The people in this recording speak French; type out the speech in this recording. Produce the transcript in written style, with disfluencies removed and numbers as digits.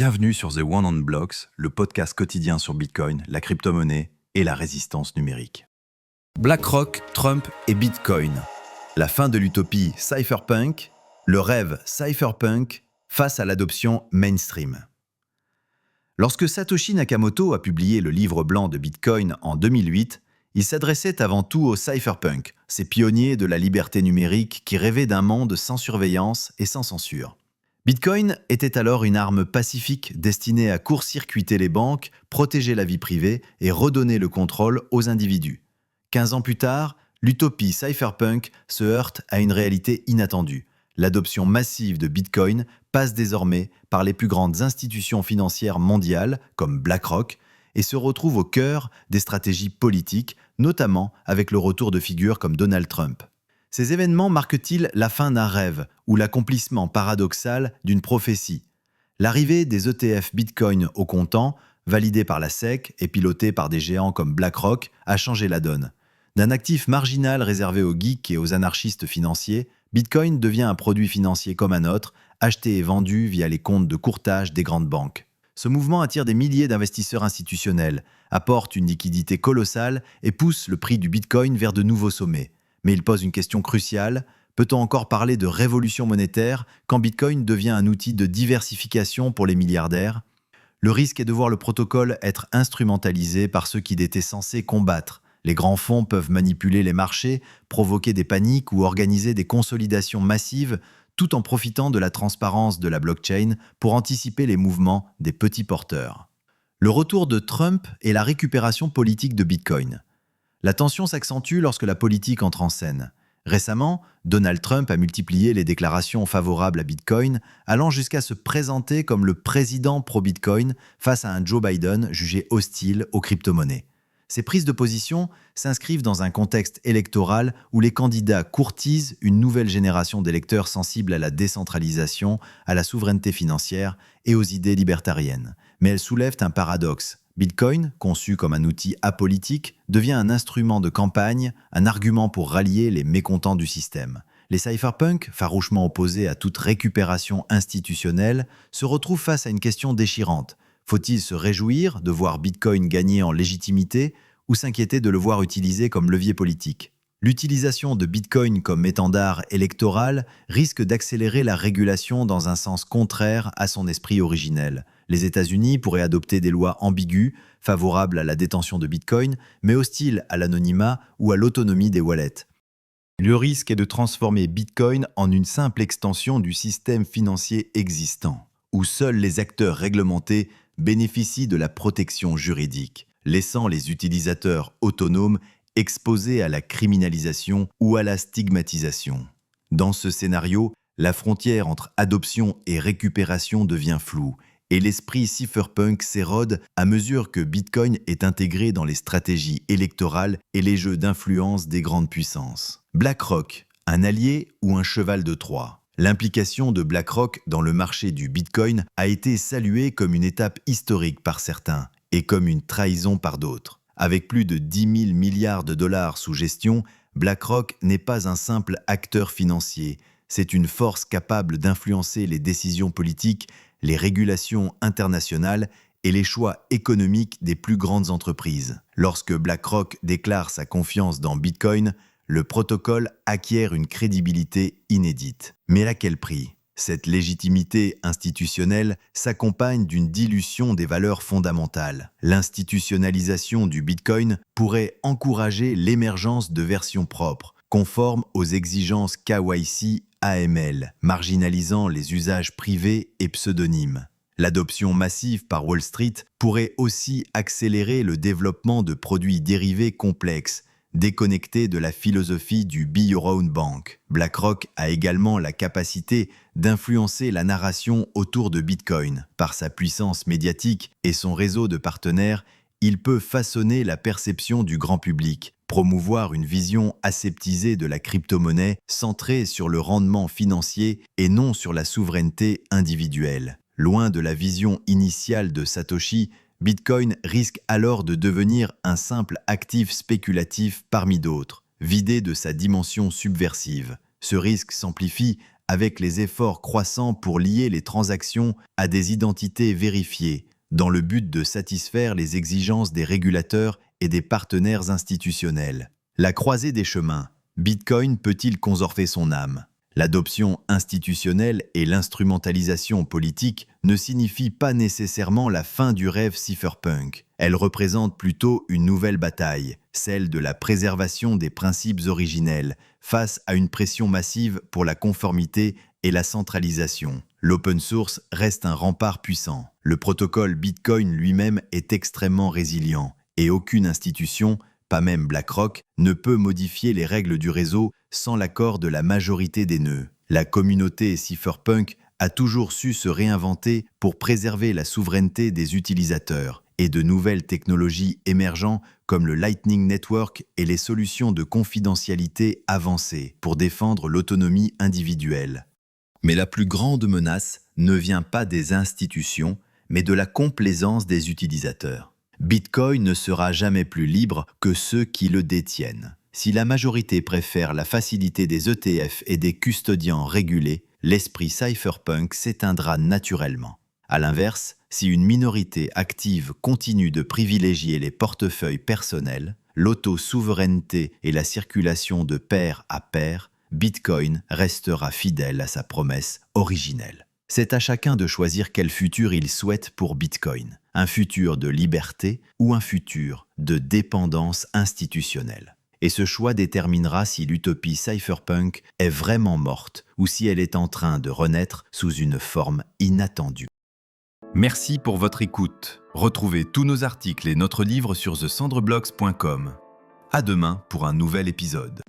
Bienvenue sur The One on Blocks, le podcast quotidien sur Bitcoin, la crypto-monnaie et la résistance numérique. BlackRock, Trump et Bitcoin. La fin de l'utopie cypherpunk, le rêve cypherpunk face à l'adoption mainstream. Lorsque Satoshi Nakamoto a publié le livre blanc de Bitcoin en 2008, il s'adressait avant tout aux cypherpunks, ces pionniers de la liberté numérique qui rêvaient d'un monde sans surveillance et sans censure. Bitcoin était alors une arme pacifique destinée à court-circuiter les banques, protéger la vie privée et redonner le contrôle aux individus. 15 ans plus tard, l'utopie cypherpunk se heurte à une réalité inattendue. L'adoption massive de Bitcoin passe désormais par les plus grandes institutions financières mondiales, comme BlackRock, et se retrouve au cœur des stratégies politiques, notamment avec le retour de figures comme Donald Trump. Ces événements marquent-ils la fin d'un rêve ou l'accomplissement paradoxal d'une prophétie? L'arrivée des ETF Bitcoin au comptant, validés par la SEC et pilotés par des géants comme BlackRock, a changé la donne. D'un actif marginal réservé aux geeks et aux anarchistes financiers, Bitcoin devient un produit financier comme un autre, acheté et vendu via les comptes de courtage des grandes banques. Ce mouvement attire des milliers d'investisseurs institutionnels, apporte une liquidité colossale et pousse le prix du Bitcoin vers de nouveaux sommets. Mais il pose une question cruciale. Peut-on encore parler de révolution monétaire quand Bitcoin devient un outil de diversification pour les milliardaires? Le risque est de voir le protocole être instrumentalisé par ceux qu'il était censé combattre. Les grands fonds peuvent manipuler les marchés, provoquer des paniques ou organiser des consolidations massives tout en profitant de la transparence de la blockchain pour anticiper les mouvements des petits porteurs. Le retour de Trump et la récupération politique de Bitcoin. La tension s'accentue lorsque la politique entre en scène. Récemment, Donald Trump a multiplié les déclarations favorables à Bitcoin, allant jusqu'à se présenter comme le président pro-Bitcoin face à un Joe Biden jugé hostile aux crypto-monnaies. Ces prises de position s'inscrivent dans un contexte électoral où les candidats courtisent une nouvelle génération d'électeurs sensibles à la décentralisation, à la souveraineté financière et aux idées libertariennes. Mais elles soulèvent un paradoxe. Bitcoin, conçu comme un outil apolitique, devient un instrument de campagne, un argument pour rallier les mécontents du système. Les cypherpunks, farouchement opposés à toute récupération institutionnelle, se retrouvent face à une question déchirante. Faut-il se réjouir de voir Bitcoin gagner en légitimité ou s'inquiéter de le voir utilisé comme levier politique? L'utilisation de Bitcoin comme étendard électoral risque d'accélérer la régulation dans un sens contraire à son esprit originel. Les États-Unis pourraient adopter des lois ambiguës, favorables à la détention de Bitcoin, mais hostiles à l'anonymat ou à l'autonomie des wallets. Le risque est de transformer Bitcoin en une simple extension du système financier existant, où seuls les acteurs réglementés bénéficient de la protection juridique, laissant les utilisateurs autonomes exposés à la criminalisation ou à la stigmatisation. Dans ce scénario, la frontière entre adoption et récupération devient floue, et l'esprit cypherpunk s'érode à mesure que Bitcoin est intégré dans les stratégies électorales et les jeux d'influence des grandes puissances. BlackRock, un allié ou un cheval de Troie? L'implication de BlackRock dans le marché du Bitcoin a été saluée comme une étape historique par certains et comme une trahison par d'autres. Avec plus de 10 000 milliards de dollars sous gestion, BlackRock n'est pas un simple acteur financier. C'est une force capable d'influencer les décisions politiques, les régulations internationales et les choix économiques des plus grandes entreprises. Lorsque BlackRock déclare sa confiance dans Bitcoin, le protocole acquiert une crédibilité inédite. Mais à quel prix? Cette légitimité institutionnelle s'accompagne d'une dilution des valeurs fondamentales. L'institutionnalisation du Bitcoin pourrait encourager l'émergence de versions propres, conformes aux exigences KYC-AML, marginalisant les usages privés et pseudonymes. L'adoption massive par Wall Street pourrait aussi accélérer le développement de produits dérivés complexes, déconnectés de la philosophie du Be Your Own Bank. BlackRock a également la capacité d'influencer la narration autour de Bitcoin. Par sa puissance médiatique et son réseau de partenaires, il peut façonner la perception du grand public, promouvoir une vision aseptisée de la crypto-monnaie centrée sur le rendement financier et non sur la souveraineté individuelle. Loin de la vision initiale de Satoshi, Bitcoin risque alors de devenir un simple actif spéculatif parmi d'autres, vidé de sa dimension subversive. Ce risque s'amplifie avec les efforts croissants pour lier les transactions à des identités vérifiées, dans le but de satisfaire les exigences des régulateurs et des partenaires institutionnels. La croisée des chemins. Bitcoin peut-il conserver son âme ? L'adoption institutionnelle et l'instrumentalisation politique ne signifient pas nécessairement la fin du rêve cypherpunk. Elles représentent plutôt une nouvelle bataille, celle de la préservation des principes originels, face à une pression massive pour la conformité et la centralisation. L'open source reste un rempart puissant. Le protocole Bitcoin lui-même est extrêmement résilient et aucune institution, pas même BlackRock, ne peut modifier les règles du réseau sans l'accord de la majorité des nœuds. La communauté cypherpunk a toujours su se réinventer pour préserver la souveraineté des utilisateurs et de nouvelles technologies émergentes comme le Lightning Network et les solutions de confidentialité avancées pour défendre l'autonomie individuelle. Mais la plus grande menace ne vient pas des institutions, mais de la complaisance des utilisateurs. Bitcoin ne sera jamais plus libre que ceux qui le détiennent. Si la majorité préfère la facilité des ETF et des custodians régulés, l'esprit cypherpunk s'éteindra naturellement. A l'inverse, si une minorité active continue de privilégier les portefeuilles personnels, l'auto-souveraineté et la circulation de pair à pair, Bitcoin restera fidèle à sa promesse originelle. C'est à chacun de choisir quel futur il souhaite pour Bitcoin, un futur de liberté ou un futur de dépendance institutionnelle. Et ce choix déterminera si l'utopie cypherpunk est vraiment morte ou si elle est en train de renaître sous une forme inattendue. Merci pour votre écoute. Retrouvez tous nos articles et notre livre sur thesandreblogs.com. À demain pour un nouvel épisode.